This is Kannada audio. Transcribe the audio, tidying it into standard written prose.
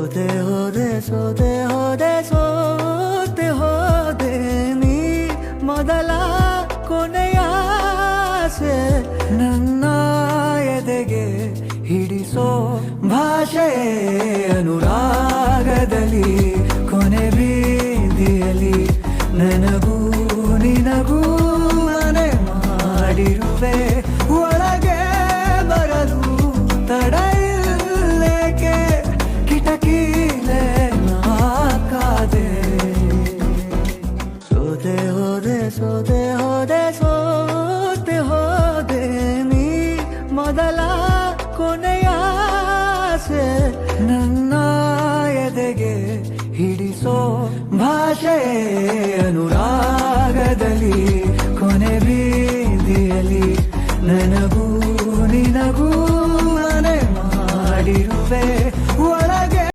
ಸೋದೆ ಹೋದೆ ಸೋದೆ ಹೋದೆ ಸೋತೆ ಹೋದೆ ನೀ ಮೊದಲ ಕೊನೆಯ ಆಸೆ ನನ್ನ ಎದೆಗೆ ಹಿಡಿಸೋ ಭಾಷೆ ಅನುರಾಗದಲ್ಲಿ ಕೊನೆ ಬೀದಿಯಲ್ಲಿ ನನಗೂ ನಿನಗೂ ಮನೆ ಮಾಡಿರುವೆ ಒಳಗೆ ಬರಲು ತಡ ಇಲ್ಲೇಕೆ ಕಿಟಕಿಲೆ ನಾಕಾದೆ ಸೋದೆ ಹೋದೆ ಸೋದೆ ಹೋದೆ ಸೋತೆ ಹೋದೆ ನೀ ಮೊದಲ ಕೊನೆಯ ಆಸೆ ನನ್ನ ಎದೆಗೆ ಹಿಡಿಸೋ ಭಾಷೆ ಅನುರಾಗದಲ್ಲಿ ಕೊನೆ ಬೀದಿಯಲ್ಲಿ ನನಗೂ